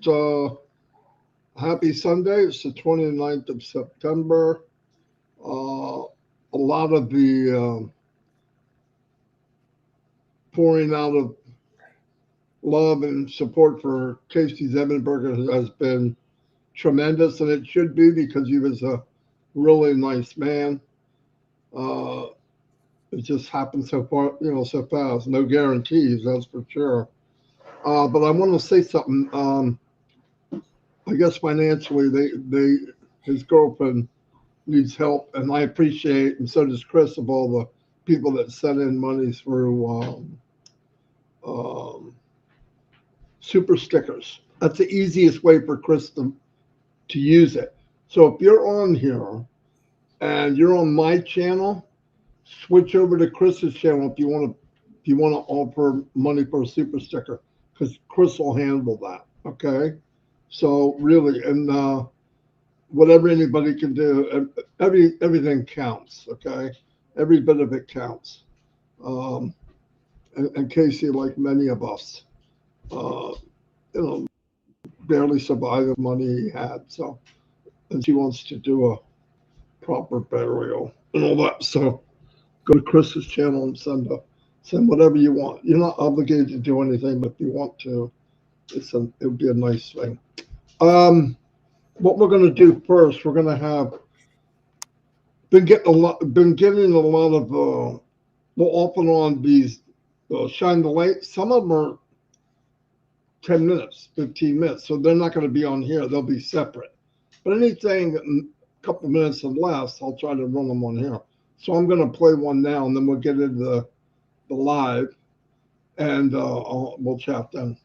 Happy Sunday. It's the 29th of September. A lot of the pouring out of love and support for Casey Zevenberger has been tremendous, and it should be because he was a really nice man. It just happened so far, so fast. No guarantees, that's for sure. But I want to say something. I guess financially, his girlfriend needs help, and I appreciate, and so does Chris, of all the people that sent in money through super stickers. That's the easiest way for Chris to use it. So if you're on here and you're on my channel, switch over to Chris's channel if you want to offer money for a super sticker, because Chris will handle that. Okay. So really, and whatever anybody can do, everything counts. Okay, every bit of it counts. And Casey, like many of us, uh, barely survived the money he had. So, and she wants to do a proper burial and all that. So, go to Chris's channel and send whatever you want. You're not obligated to do anything, but if you want to, it would be a nice thing. What we're going to do first, we're going to have been getting a lot of well, off and on these shine the light. Some of them are 10 minutes, 15 minutes, so they're not going to be on here. They'll be separate. But anything a couple minutes and less, I'll try to run them on here. So I'm going to play one now, and then we'll get into the live, and we'll chat then.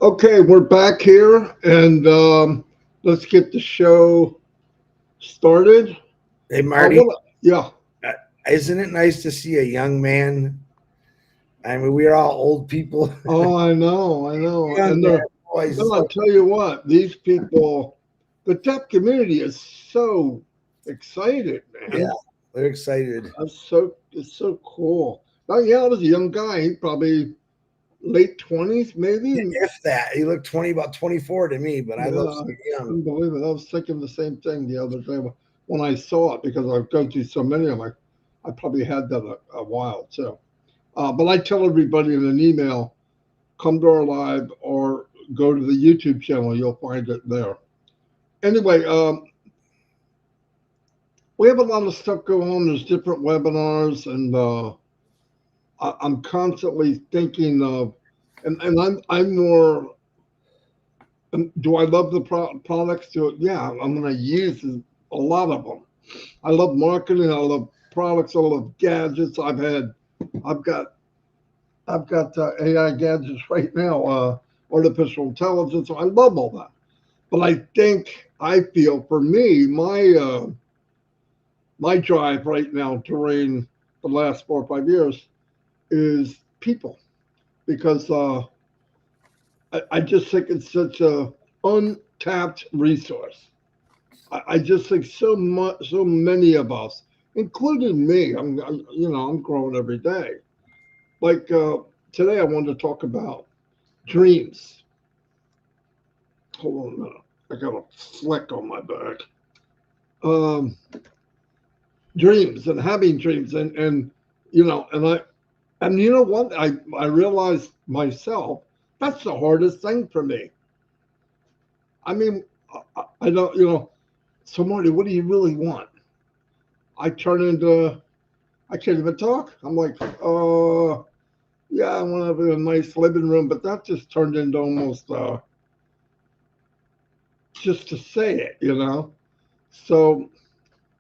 Okay, we're back here, and let's get the show started. Hey, Marty. Yeah. Isn't it nice to see a young man? I mean, we're all old people. Oh, I know. And I'll tell you what, these people, the deaf community is so excited, man. Yeah, they're excited. It's so cool. Oh, yeah, I was a young guy. He probably late 20s, maybe. If that. He looked about 24 to me, but I looked so young. I couldn't believe it. I was thinking the same thing the other day when I saw it, because I've gone through so many of them. I probably had that a while too. But I tell everybody in an email, come to our live or go to the YouTube channel. You'll find it there. Anyway, we have a lot of stuff going on. There's different webinars, and I'm constantly thinking of, and I'm more. Do I love the products? Yeah, I'm going to use a lot of them. I love marketing. I love products. I love gadgets. I've got AI gadgets right now. Artificial intelligence. I love all that. But I feel for me, my drive right now during the last 4 or 5 years is people, because I just think it's such a untapped resource. I just think so many of us, including me, I'm growing every day. Like today, I wanted to talk about dreams. Hold on a minute, I got a fleck on my back. Dreams and having dreams, and you know what? I realized myself, that's the hardest thing for me. I mean, I don't, so Marty, what do you really want? I turn into, I can't even talk. I'm like, yeah, I want to have a nice living room, but that just turned into almost just to say it, you know? So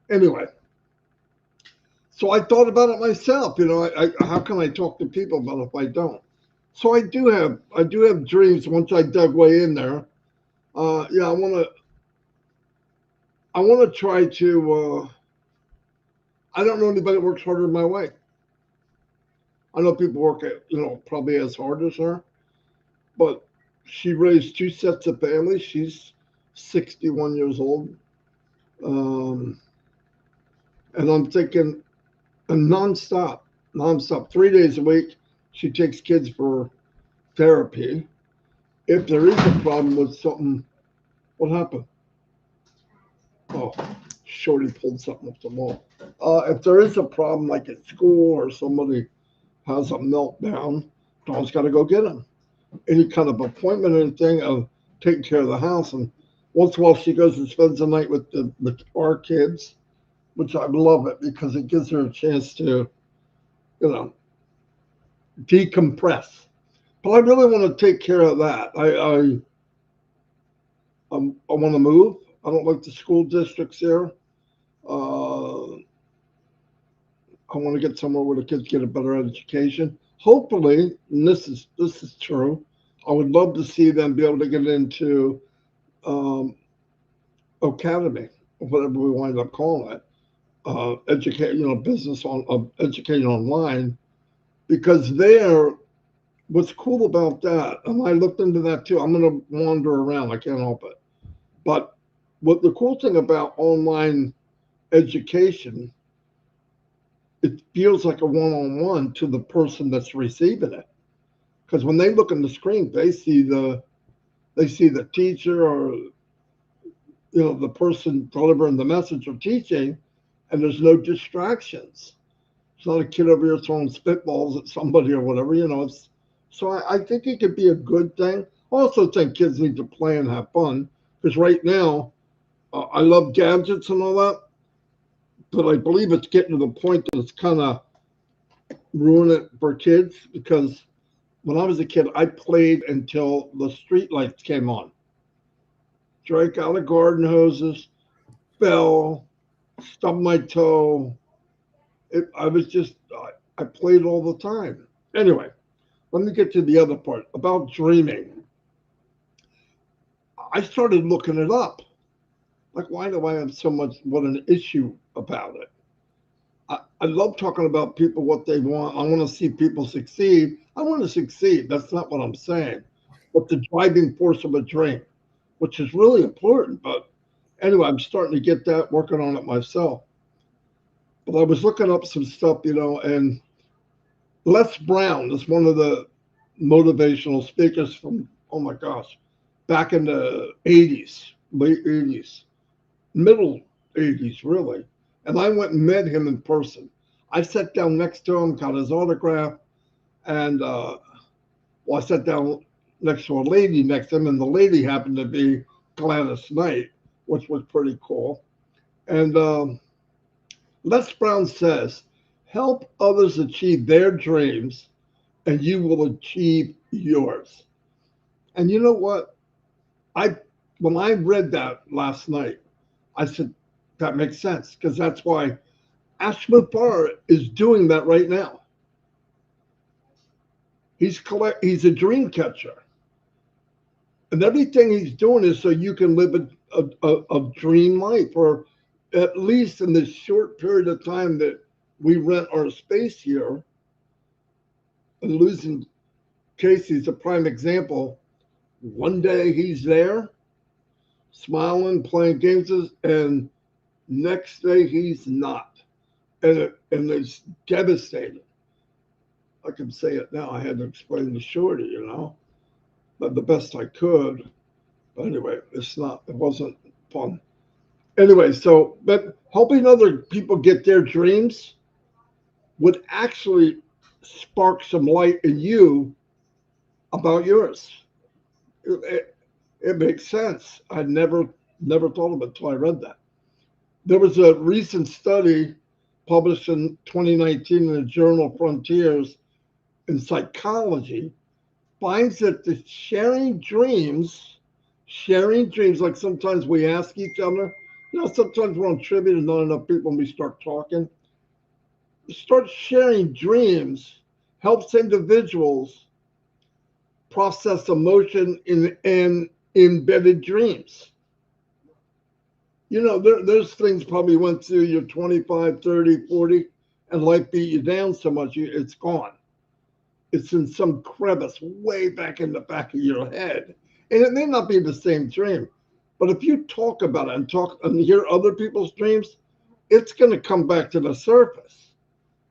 anyway, so I thought about it myself, you know, how can I talk to people about it if I don't? So I do have dreams once I dug way in there. Yeah, I want to try to, I don't know anybody that works harder than my wife. I know people work at, you know, probably as hard as her, but she raised two sets of families. She's 61 years old. Um, and I'm thinking, and nonstop, 3 days a week, she takes kids for therapy. If there is a problem with something, what happened? Oh, Shorty pulled something off the wall. If there is a problem, like at school or somebody has a meltdown, Dawn's got to go get them. Any kind of appointment or anything of taking care of the house. And once in a while, she goes and spends the night with our kids, which I love it because it gives her a chance to, you know, decompress. But I really want to take care of that. I want to move. I don't like the school districts here. Uh, I want to get somewhere where the kids get a better education. Hopefully, and this is true. I would love to see them be able to get into um, academy, whatever we wind up calling it, educate, you know, business on educating online, because there, what's cool about that, and I looked into that too. I'm going to wander around. I can't help it. But what the cool thing about online education, it feels like a one-on-one to the person that's receiving it. Because when they look on the screen, they see the teacher or, you know, the person delivering the message or teaching, and there's no distractions. It's not a kid over here throwing spitballs at somebody or whatever, you know. So I think it could be a good thing. I also think kids need to play and have fun because right now, I love gadgets and all that, but I believe it's getting to the point that it's kind of ruining it for kids because when I was a kid, I played until the street lights came on. Drank out of garden hoses, fell, stubbed my toe. I was just, I played all the time. Anyway, let me get to the other part about dreaming. I started looking it up. Like, why do I have so much, what an issue about it? I love talking about people, what they want. I want to see people succeed. I want to succeed. That's not what I'm saying. But the driving force of a dream, which is really important. But anyway, I'm starting to get that, working on it myself. But I was looking up some stuff, you know, and Les Brown is one of the motivational speakers from, oh my gosh, back in the 80s, late 80s, middle 80s, really. And I went and met him in person. I sat down next to him, got his autograph, and well, I sat down next to a lady next to him, and the lady happened to be Gladys Knight, which was pretty cool. And Les Brown says, help others achieve their dreams, and you will achieve yours. And you know what? I When I read that last night, I said, that makes sense, because that's why Ashman Farr is doing that right now. He's a dream catcher. And everything he's doing is so you can live a dream life, or at least in this short period of time that we rent our space here. And losing Casey's a prime example. One day he's there, smiling, playing games, and next day he's not. And it's devastating. I can say it now. I had to explain to Shorty, you know, but the best I could. But anyway, it wasn't fun. Anyway, but helping other people get their dreams would actually spark some light in you about yours. It makes sense. I never thought of it until I read that. There was a recent study published in 2019 in the journal Frontiers in Psychology finds that the sharing dreams Sharing dreams, like sometimes we ask each other, sometimes we're on trivia and not enough people and we start talking. Start sharing dreams helps individuals process emotion in embedded dreams. There's things probably went through your 25, 30, 40, and life beat you down so much, it's gone. It's in some crevice way back in the back of your head. And it may not be the same dream, but if you talk about it and hear other people's dreams, it's going to come back to the surface.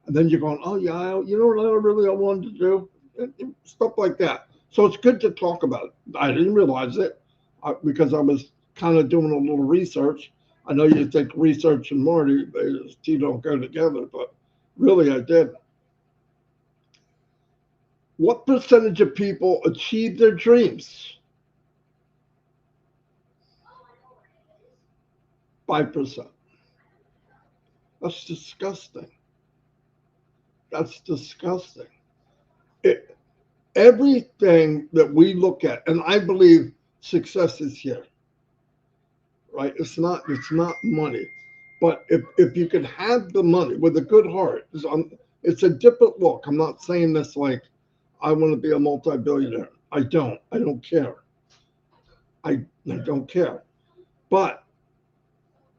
And then you're going, oh, yeah, you know what I wanted to do? Stuff like that. So it's good to talk about it. I didn't realize it because I was kind of doing a little research. I know you think research and Marty, they two don't go together, but really I did. What percentage of people achieve their dreams? 5%. That's disgusting. That's disgusting. Everything that we look at, and I believe success is here, right? It's not money. But if you could have the money with a good heart, it's a different look. I'm not saying this like I want to be a multi-billionaire. I don't care. I don't care. But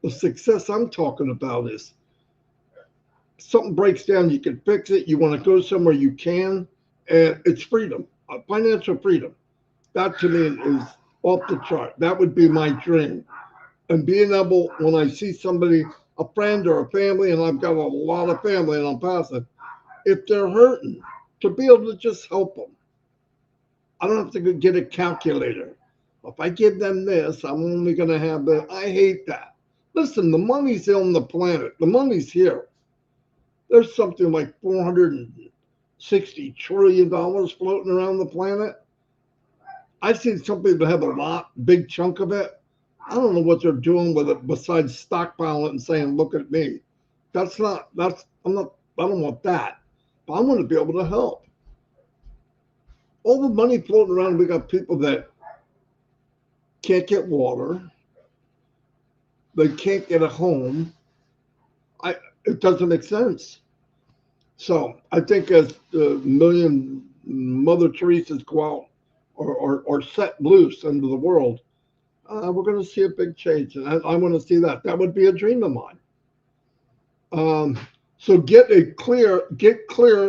the success I'm talking about is something breaks down, you can fix it. You want to go somewhere, you can. And it's freedom, financial freedom. That to me is off the chart. That would be my dream. And being able, when I see somebody, a friend or a family, and I've got a lot of family and I'm passive, if they're hurting, to be able to just help them. I don't have to get a calculator. If I give them this, I'm only going to have that. I hate that. Listen, the money's on the planet. The money's here. There's something like $460 trillion floating around the planet. I've seen some people have a big chunk of it. I don't know what they're doing with it besides stockpiling it and saying, look at me. I don't want that. But I want to be able to help. All the money floating around, we got people that can't get water. They can't get a home. It doesn't make sense. So I think as the million Mother Teresa's go out or set loose into the world, we're going to see a big change. And I want to see that. That would be a dream of mine. So get clear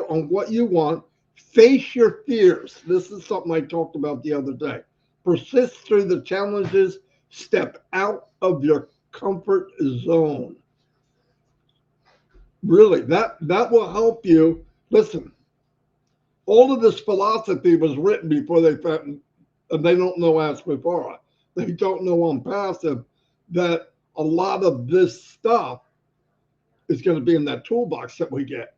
on what you want. Face your fears. This is something I talked about the other day. Persist through the challenges. Step out of your comfort zone. Really, that will help you. Listen, all of this philosophy was written before they found, and they don't know Ask Before. They don't know Onpassive, that a lot of this stuff is going to be in that toolbox that we get.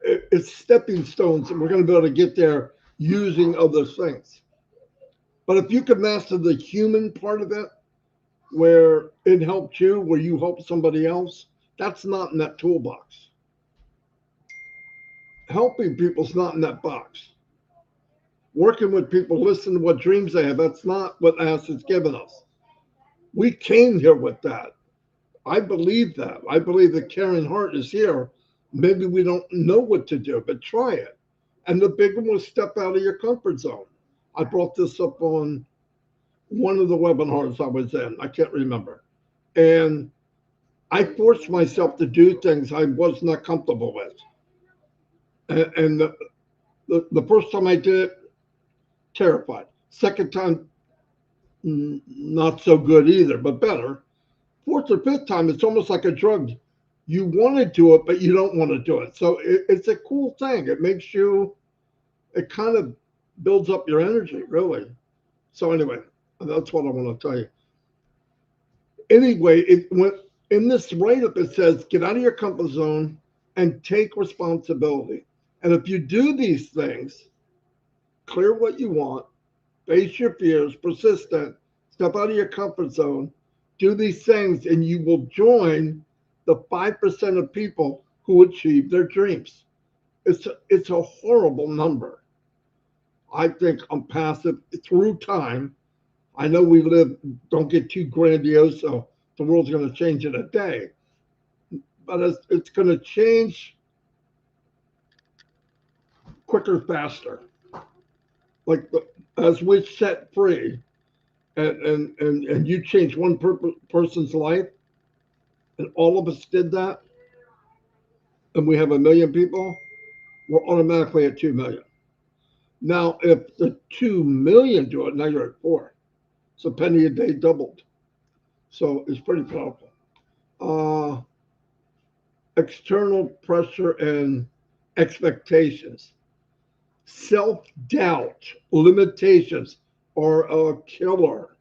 It's stepping stones, and we're going to be able to get there using other things. But if you can master the human part of it, where it helped you, where you help somebody else, that's not in that toolbox. Helping people's not in that box. Working with people, listening to what dreams they have, that's not what Ask has given us. We came here with that. I believe that. I believe the caring heart is here. Maybe we don't know what to do, but try it. And the big one was step out of your comfort zone. I brought this up on one of the webinars I was in. I can't remember. And I forced myself to do things I was not comfortable with. And the first time I did it, terrified. Second time, not so good either, but better. Fourth or fifth time, it's almost like a drug. You want to do it, but you don't want to do it. So it's a cool thing. It kind of builds up your energy, really. So anyway, that's what I want to tell you. Anyway, in this write-up, it says, get out of your comfort zone and take responsibility. And if you do these things, clear what you want, face your fears, persistent, step out of your comfort zone, do these things, and you will join the 5% of people who achieve their dreams. It's a horrible number. I think Onpassive through time. I know don't get too grandiose, so the world's going to change in a day, but it's going to change quicker, faster. Like as we set free, and you change one person's life, and all of us did that, and we have 1 million people, we're automatically at 2 million. Now, if the 2 million do it, now you're at 4. So penny a day doubled. So it's pretty powerful. External pressure and expectations, self-doubt, limitations are a killer.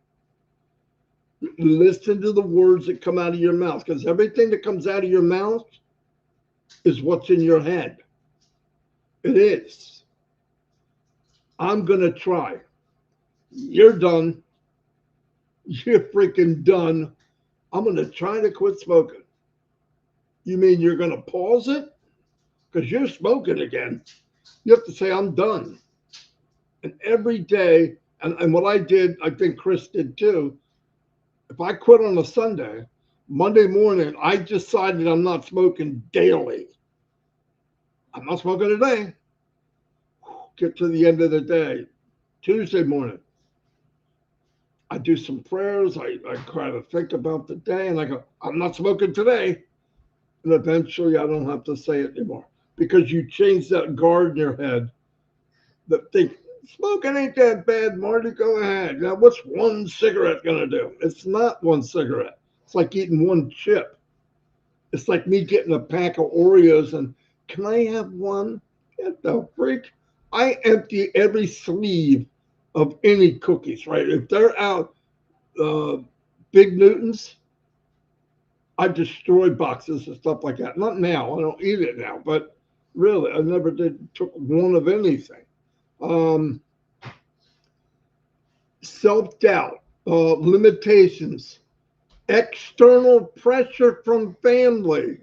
Listen to the words that come out of your mouth, because everything that comes out of your mouth is what's in your head. It is. I'm going to try. You're done. You're freaking done. I'm going to try to quit smoking. You mean you're going to pause it? Because you're smoking again. You have to say, I'm done. And every day, and what I did, I think Chris did too, if I quit on a Sunday, Monday morning, I decided I'm not smoking daily. I'm not smoking today. Get to the end of the day. Tuesday morning, I do some prayers. I try to think about the day, and I go, I'm not smoking today. And eventually I don't have to say it anymore, because you change that guard in your head that think, smoking ain't that bad, Marty, go ahead. Now, what's one cigarette going to do? It's not one cigarette. It's like eating one chip. It's like me getting a pack of Oreos and, can I have one? Get the freak. I empty every sleeve of any cookies, right? If they're out, Big Newtons, I destroy boxes and stuff like that. Not now, I don't eat it now, but really, I never took one of anything. Self-doubt, limitations, external pressure from family.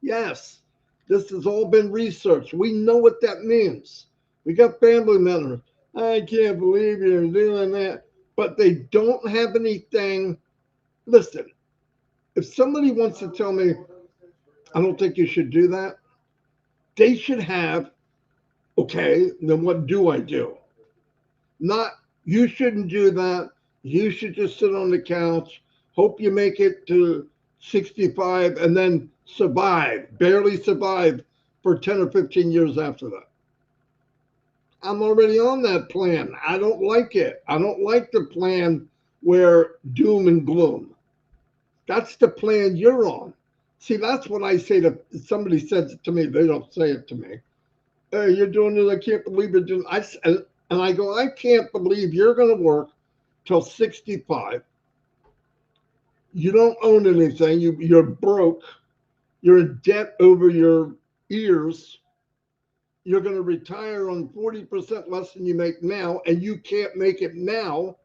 Yes, this has all been researched. We know what that means. We got family members. I can't believe you're doing that. But they don't have anything. Listen, if somebody wants to tell me, I don't think you should do that, they should have, okay, then what do I do? Not, you shouldn't do that. You should just sit on the couch, hope you make it to 65, and then survive, barely survive for 10 or 15 years after that. I'm already on that plan. I don't like it. I don't like the plan where doom and gloom. That's the plan you're on. See, that's what I say to somebody says it to me. They don't say it to me. Hey, you're doing it. I can't believe you're doing it. And I go, I can't believe you're going to work till 65. You don't own anything. You're broke. You're in debt over your ears. You're going to retire on 40% less than you make now, and you can't make it now.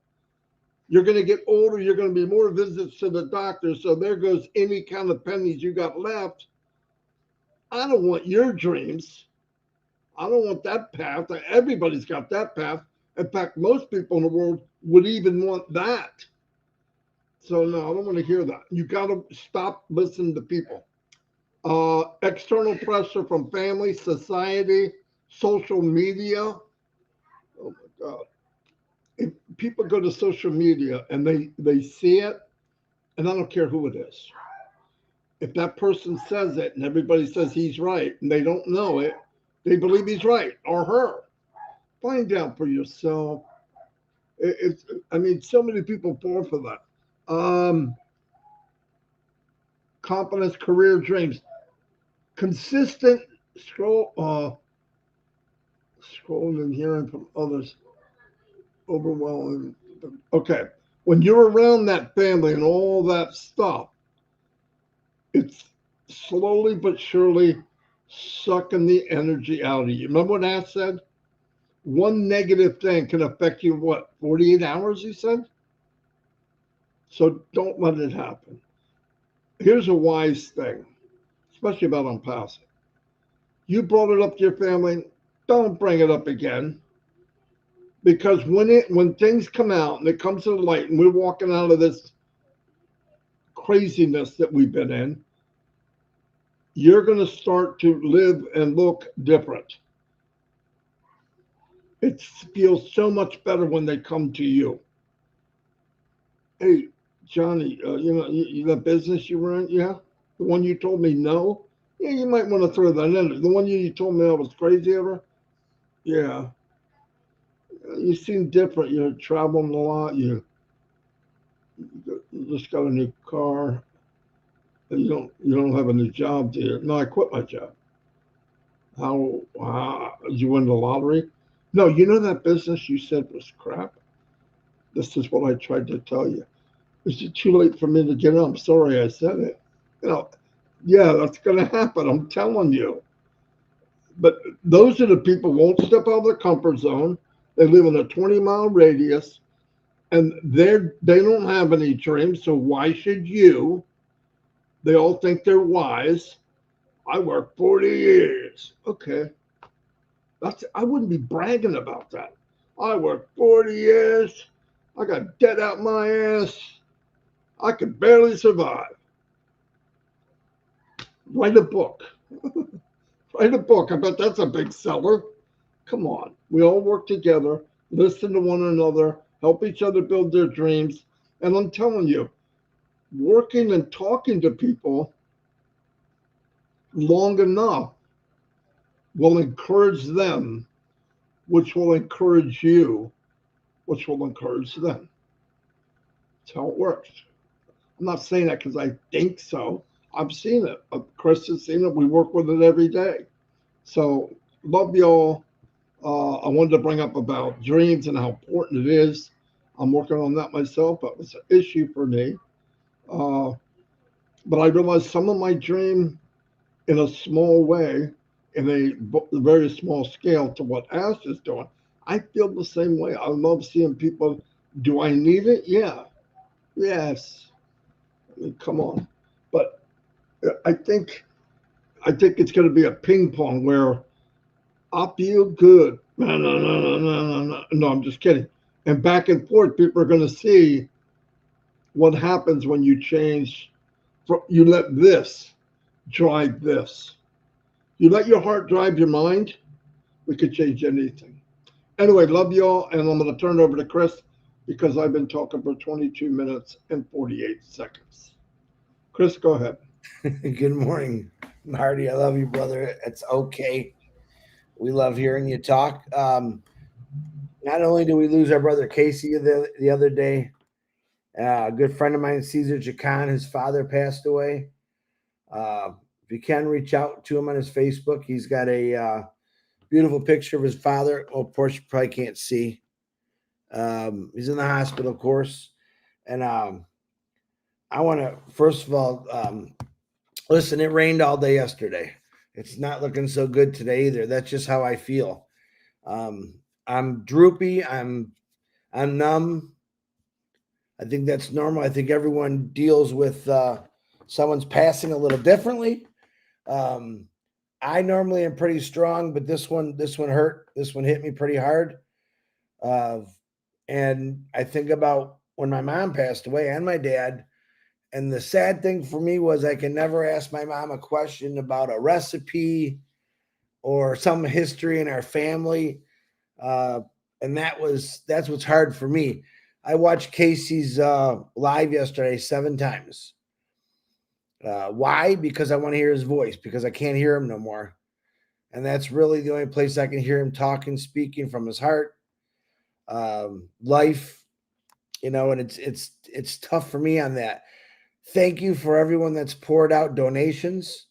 You're going to get older. You're going to be more visits to the doctor. So there goes any kind of pennies you got left. I don't want your dreams. I don't want that path. Everybody's got that path. In fact, most people in the world would even want that. So no, I don't want to hear that. You got to stop listening to people. External pressure from family, society, social media. Oh my God. If people go to social media and they see it, and I don't care who it is. If that person says it and everybody says he's right and they don't know it, they believe he's right, or her. Find out for yourself. I mean, so many people fall for that. Confidence, career, dreams. Consistent scrolling and hearing from others. Overwhelming. Okay. When you're around that family and all that stuff, it's slowly but surely sucking the energy out of you. Remember what Ash said? One negative thing can affect you, what, 48 hours, he said? So don't let it happen. Here's a wise thing, especially about Onpassive. You brought it up to your family, don't bring it up again. Because when things come out and it comes to the light and we're walking out of this craziness that we've been in, you're going to start to live and look different. It feels so much better when they come to you. Hey, Johnny, that business you run, yeah? The one you told me no? Yeah, you might want to throw that in there. The one you told me I was crazy over? Yeah. You seem different. You're traveling a lot. You just got a new car. You don't have a new job, do you? No, I quit my job. How did you win the lottery? No, you know that business you said was crap? This is what I tried to tell you. Is it too late for me to get up? I'm sorry I said it. You know, yeah, that's going to happen. I'm telling you. But those are the people who won't step out of their comfort zone. They live in a 20-mile radius, and they don't have any dreams. So why should you? They all think they're wise. I worked 40 years. Okay, I wouldn't be bragging about that. I worked 40 years. I got debt out my ass. I could barely survive. Write a book. Write a book. I bet that's a big seller. Come on. We all work together, listen to one another, help each other build their dreams. And I'm telling you, working and talking to people long enough will encourage them, which will encourage you, which will encourage them. That's how it works. I'm not saying that because I think so. I've seen it. Chris has seen it. We work with it every day. So, love y'all. I wanted to bring up about dreams and how important it is. I'm working on that myself, but it's an issue for me. Uh, but I realized some of my dream in a small way, in a very small scale to what Ash is doing. I feel the same way. I love seeing people. Do I need it? Yeah. Yes. I mean, come on. But I think it's going to be a ping pong where I feel good. No, no, no, no, no, no, no. No, I'm just kidding. And back and forth, people are going to see what happens when you change. You let this drive this. You let your heart drive your mind, we could change anything. Anyway, love y'all, and I'm going to turn it over to Chris because I've been talking for 22 minutes and 48 seconds. Chris, go ahead. Good morning, Marty. I love you, brother. It's okay. We love hearing you talk. Not only do we lose our brother Casey the other day, a good friend of mine, Caesar Jacan, his father passed away. If you can reach out to him on his Facebook, he's got a beautiful picture of his father. Oh, of course, you probably can't see. He's in the hospital, of course. And I want to, first of all, listen, it rained all day yesterday. It's not looking so good today either. That's just how I feel. I'm droopy. I'm numb. I think that's normal. I think everyone deals with someone's passing a little differently. I normally am pretty strong, but this one hurt. This one hit me pretty hard. And I think about when my mom passed away and my dad. And the sad thing for me was I can never ask my mom a question about a recipe or some history in our family. And that's what's hard for me. I watched Casey's live yesterday 7 times. Why? Because I want to hear his voice, because I can't hear him no more. And that's really the only place I can hear him talking, speaking from his heart. Life, and it's tough for me on that. Thank you for everyone that's poured out donations.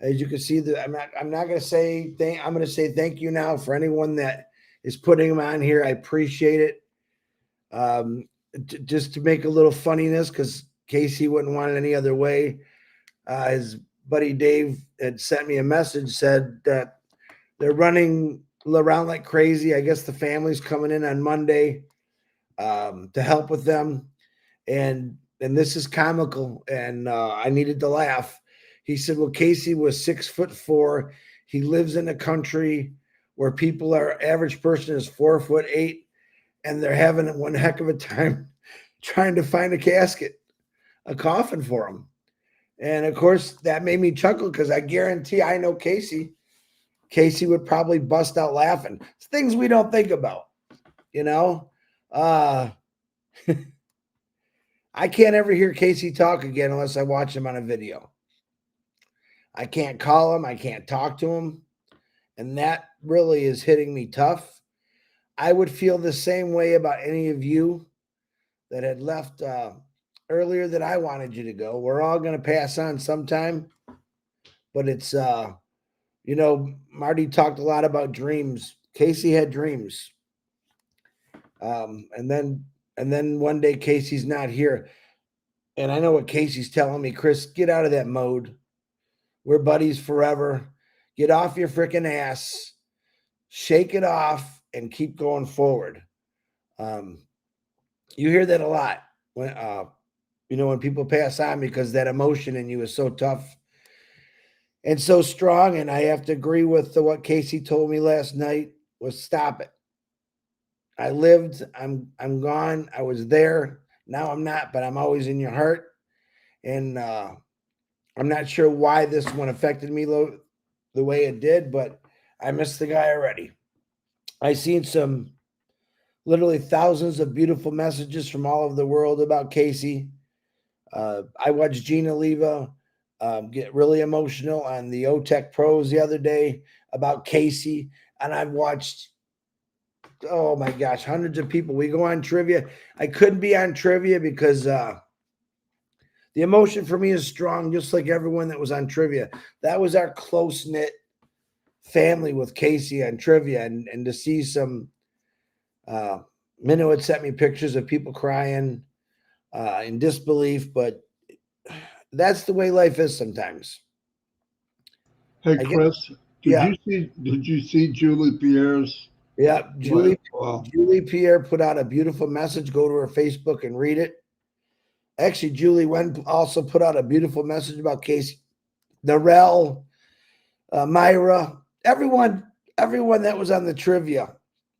As you can see, that I'm not going to say thank. I'm going to say thank you now for anyone that is putting them on here. I appreciate it. Just to make a little funniness, because Casey wouldn't want it any other way. His buddy Dave had sent me a message, said that they're running around like crazy. I guess the family's coming in on Monday to help with them, and this is comical, and I needed to laugh. He said, well, Casey was 6'4". He lives in a country where average person is 4'8". and they're having one heck of a time trying to find a casket, a coffin for him. And of course, that made me chuckle because I guarantee I know Casey. Casey would probably bust out laughing. It's things we don't think about, you know. I can't ever hear Casey talk again unless I watch him on a video. I can't call him. I can't talk to him. And that really is hitting me tough. I would feel the same way about any of you that had left earlier that I wanted you to go. We're all going to pass on sometime. But it's, you know, Marty talked a lot about dreams. Casey had dreams. And then one day Casey's not here. And I know what Casey's telling me, Chris, get out of that mode. We're buddies forever. Get off your freaking ass. Shake it off and keep going forward. You hear that a lot when you know, when people pass on, because that emotion in you is so tough and so strong. And I have to agree with what Casey told me last night was stop it. I lived, I'm gone. I was there. Now I'm not, but I'm always in your heart. And I'm not sure why this one affected me the way it did, but I miss the guy already. I seen some literally thousands of beautiful messages from all over the world about Casey. I watched Jeane Alleva get really emotional on the OTECH Pros the other day about Casey. And I've watched, oh my gosh, hundreds of people. We go on trivia. I couldn't be on trivia because the emotion for me is strong, just like everyone that was on trivia. That was our close-knit family with Casey on trivia. And to see some, Minnow had sent me pictures of people crying in disbelief, but that's the way life is sometimes. Hey, Chris, did you see Julie Pierre's? Yeah, Julie Pierre put out a beautiful message. Go to her Facebook and read it. Actually, Julie Wen also put out a beautiful message about Casey, Narelle, Myra, everyone that was on the trivia,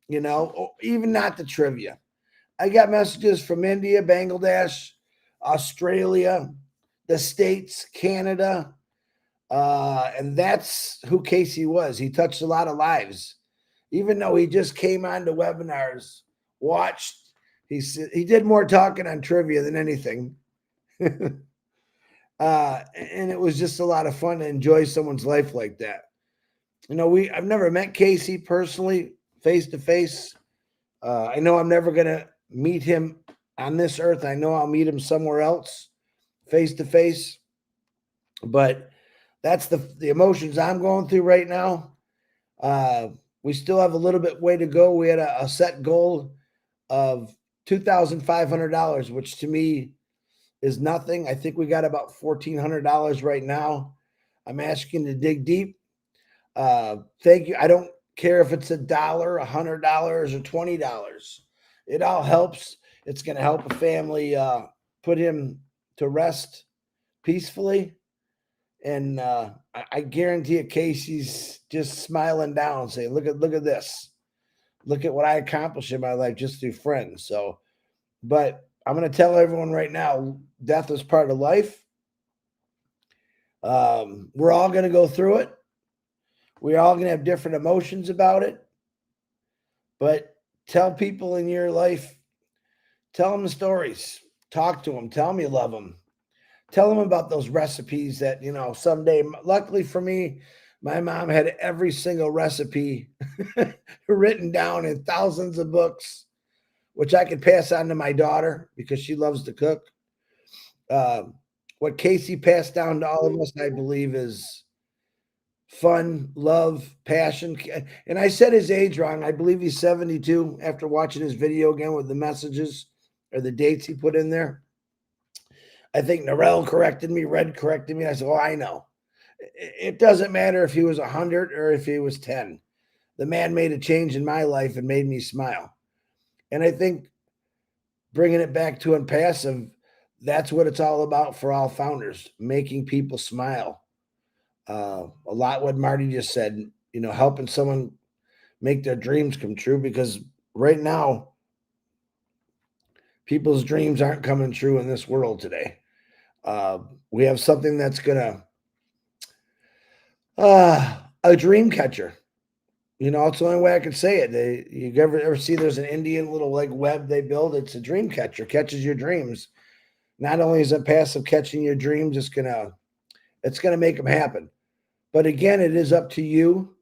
you know, even not the trivia. I got messages from India, Bangladesh, Australia, the States, Canada, and that's who Casey was. He touched a lot of lives. Even though he just came on to webinars, watched, he did more talking on trivia than anything. And it was just a lot of fun to enjoy someone's life like that. You know, I've never met Casey personally, face to face. I know I'm never going to meet him on this earth. I know I'll meet him somewhere else, face to face. But that's the emotions I'm going through right now. We still have a little bit way to go. We had a set goal of $2,500, which to me is nothing. I think we got about $1,400 right now. I'm asking to dig deep. Thank you. I don't care if it's $1, $100, or $20. It all helps. It's going to help a family put him to rest peacefully. And I guarantee you, Casey's just smiling down, saying, look at this. Look at what I accomplished in my life just through friends. So, but I'm going to tell everyone right now, death is part of life. We're all going to go through it. We're all going to have different emotions about it. But tell people in your life, tell them the stories. Talk to them. Tell them you love them. Tell them about those recipes that, you know, someday, luckily for me, my mom had every single recipe written down in thousands of books, which I could pass on to my daughter because she loves to cook. What Casey passed down to all of us, I believe, is fun, love, passion. And I said his age wrong. I believe he's 72 after watching his video again with the messages or the dates he put in there. I think Narelle corrected me, Red corrected me. I said, well, I know. It doesn't matter if he was 100 or if he was 10. The man made a change in my life and made me smile. And I think bringing it back to Onpassive, that's what it's all about for all founders, making people smile. A lot what Marty just said, you know, helping someone make their dreams come true, because right now people's dreams aren't coming true in this world today. We have something that's gonna a dream catcher. You know, it's the only way I could say it. You ever see there's an Indian little like web they build? It's a dream catcher, catches your dreams. Not only is Onpassive catching your dreams, it's gonna make them happen. But again, it is up to you.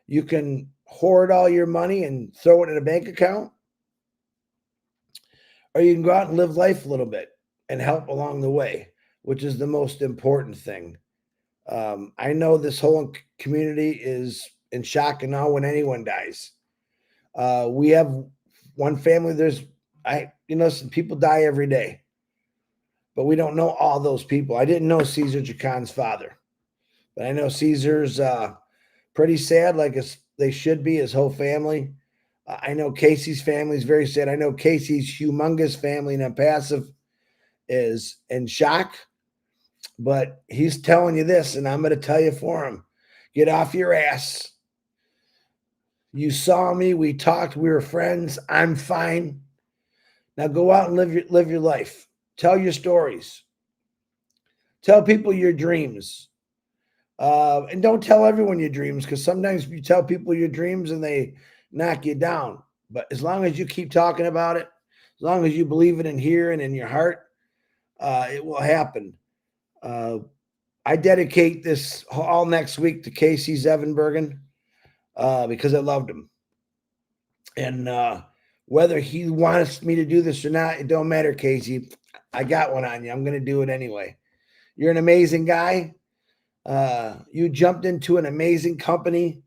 You can hoard all your money and throw it in a bank account, or you can go out and live life a little bit and help along the way, which is the most important thing. I know this whole community is in shock and awe when anyone dies. We have one family. Some people die every day, but we don't know all those people. I didn't know Caesar Jacon's father, but I know Caesar's pretty sad, like they should be, his whole family. I know Casey's family is very sad. I know Casey's humongous family in Onpassive is in shock, but he's telling you this, and I'm going to tell you for him. Get off your ass. You saw me. We talked. We were friends. I'm fine. Now go out and live your life. Tell your stories. Tell people your dreams. And don't tell everyone your dreams, because sometimes you tell people your dreams and they knock you down. But as long as you keep talking about it, as long as you believe it in here and in your heart, it will happen. I dedicate this all next week to Casey Zevenbergen because I loved him. And whether he wants me to do this or not, it don't matter, Casey. I got one on you. I'm going to do it anyway. You're an amazing guy. You jumped into an amazing company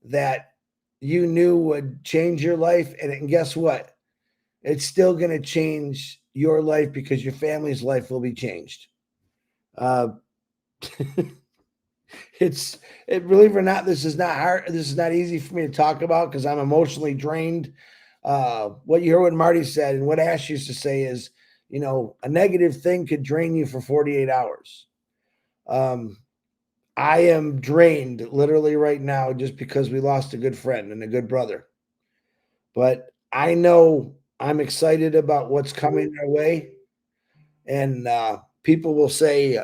that you knew would change your life. And guess what? It's still going to change your life because your family's life will be changed. Believe it or not, this is not hard. This is not easy for me to talk about because I'm emotionally drained. What you heard what Marty said and what Ash used to say is, a negative thing could drain you for 48 hours. I am drained literally right now just because we lost a good friend and a good brother. But I know I'm excited about what's coming our way. And people will say,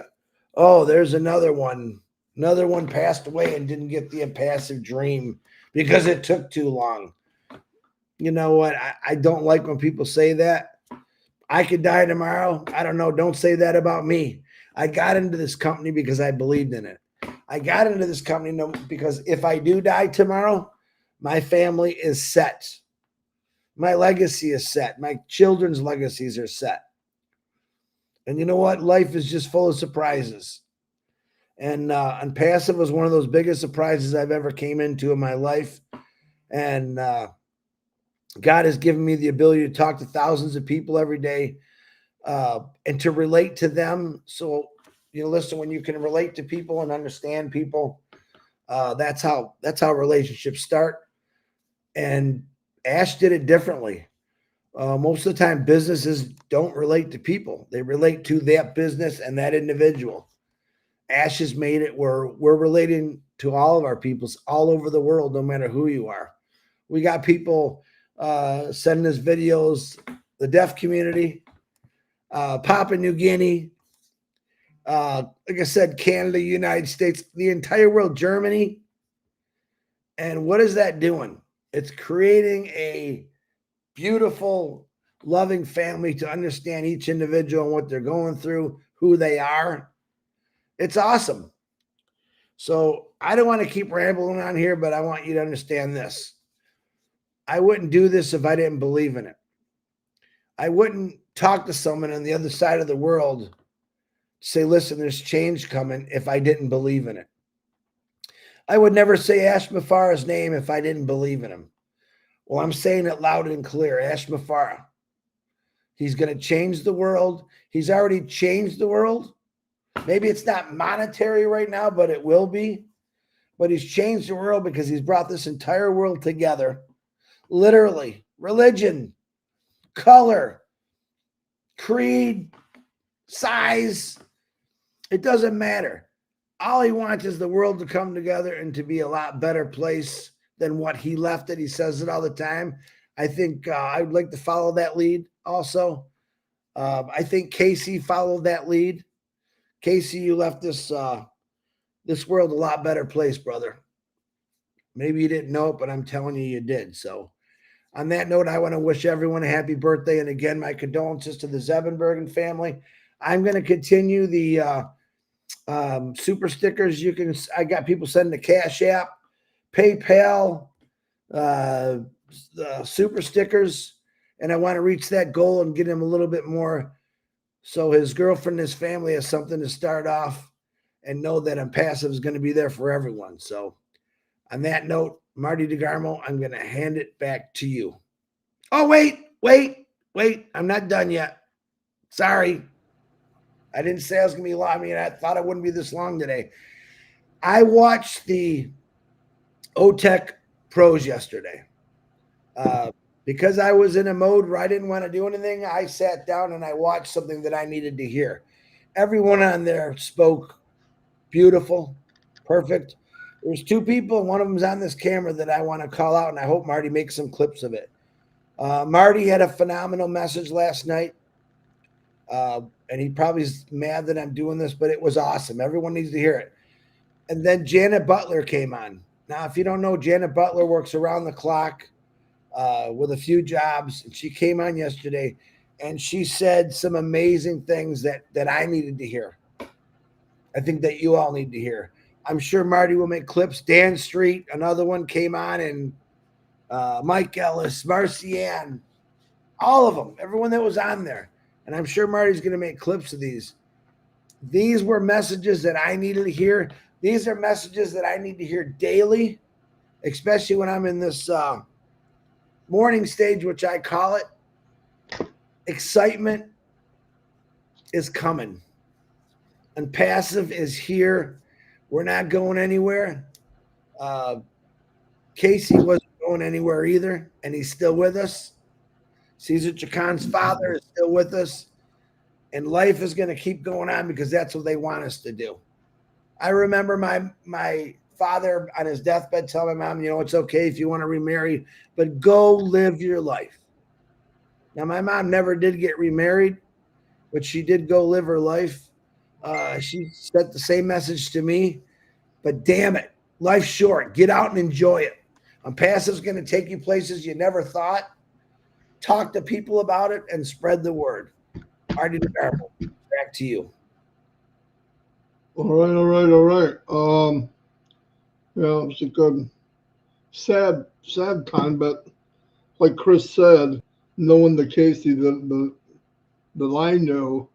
oh, there's another one. Another one passed away and didn't get the Onpassive dream because it took too long. You know what? I don't like when people say that. I could die tomorrow. I don't know. Don't say that about me. I got into this company because I believed in it. I got into this company because if I do die tomorrow, my family is set. My legacy is set. My children's legacies are set. And you know what? Life is just full of surprises. And Onpassive was one of those biggest surprises I've ever came into in my life. And God has given me the ability to talk to thousands of people every day and to relate to them. So, listen, when you can relate to people and understand people, that's how relationships start. And Ash did it differently. Most of the time, businesses don't relate to people. They relate to that business and that individual. Ash has made it where we're relating to all of our peoples all over the world, no matter who you are. We got people sending us videos, the deaf community, Papua New Guinea, like I said, Canada, United States, the entire world, Germany. And what is that doing? It's creating a beautiful, loving family to understand each individual and what they're going through, who they are. It's awesome. So I don't want to keep rambling on here, but I want you to understand this. I wouldn't do this if I didn't believe in it. I wouldn't talk to someone on the other side of the world, say, listen, there's change coming, if I didn't believe in it. I would never say Ash Mafara's name if I didn't believe in him. Well, I'm saying it loud and clear. Ash Mafara. He's going to change the world. He's already changed the world. Maybe it's not monetary right now, but it will be. But he's changed the world because he's brought this entire world together. Literally, religion, color, creed, size, it doesn't matter. All he wants is the world to come together and to be a lot better place than what he left it. He says it all the time. I think I would like to follow that lead also. I think Casey followed that lead. Casey, you left this world a lot better place, brother. Maybe you didn't know it, but I'm telling you, you did. So on that note, I want to wish everyone a happy birthday. And again, my condolences to the Zevenbergen family. I'm going to continue the super stickers. I got people sending the Cash App, PayPal, super stickers. And I want to reach that goal and get him a little bit more. So his girlfriend, his family has something to start off and know that Onpassive is going to be there for everyone. So on that note, Marty DeGarmo, I'm going to hand it back to you. Oh, wait. I'm not done yet. Sorry. I didn't say I was going to be long. I mean, I thought it wouldn't be this long today. I watched the OTECH pros yesterday. Because I was in a mode where I didn't want to do anything, I sat down and I watched something that I needed to hear. Everyone on there spoke beautiful, perfect. There's two people, and one of them's on this camera that I want to call out, and I hope Marty makes some clips of it. Marty had a phenomenal message last night, and he probably is mad that I'm doing this, but it was awesome. Everyone needs to hear it. And then Janet Butler came on. Now, if you don't know, Janet Butler works around the clock with a few jobs, and she came on yesterday, and she said some amazing things that I needed to hear. I think that you all need to hear. I'm sure Marty will make clips. Dan Street, another one, came on, and Mike Ellis, Marcienne, all of them, everyone that was on there. And I'm sure Marty's going to make clips of these. These were messages that I needed to hear. These are messages that I need to hear daily, especially when I'm in this morning stage, which I call it. Excitement is coming. Onpassive is here. We're not going anywhere. Casey wasn't going anywhere either, and he's still with us. Caesar Chacon's father is still with us, and life is going to keep going on because that's what they want us to do. I remember my father on his deathbed telling my mom, it's okay if you want to remarry, but go live your life. Now, my mom never did get remarried, but she did go live her life. She sent the same message to me, but damn it, life's short. Get out and enjoy it. Onpassive's going to take you places you never thought. Talk to people about it and spread the word. Marty DeGarmo, back to you. All right. It's a good, sad time, but like Chris said, knowing the Casey that I know,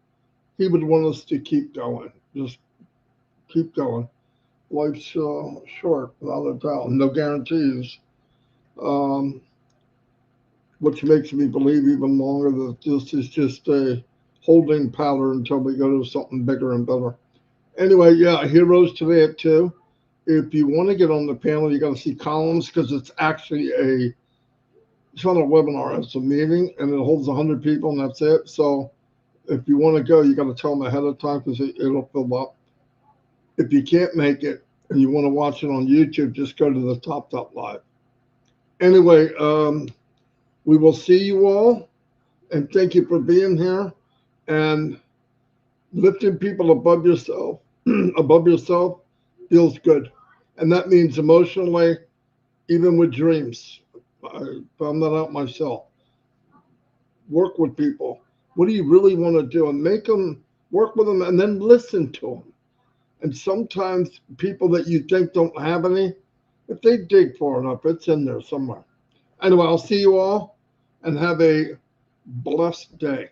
he would want us to keep going. Just keep going. Life's short, without a doubt. No guarantees. Which makes me believe even longer that this is just a holding pattern until we go to something bigger and better. Anyway, yeah, Heroes today at 2. If you want to get on the panel, you got to see Collins because it's actually it's not a webinar, it's a meeting, and it holds 100 people, and that's it. So if you want to go, you got to tell them ahead of time because it'll fill up. If you can't make it and you want to watch it on YouTube, just go to the Top Live. Anyway, we will see you all, and thank you for being here. And lifting people above yourself, feels good. And that means emotionally, even with dreams. I found that out myself. Work with people. What do you really want to do? And make them work with them and then listen to them. And sometimes people that you think don't have any, if they dig far enough, it's in there somewhere. Anyway, I'll see you all and have a blessed day.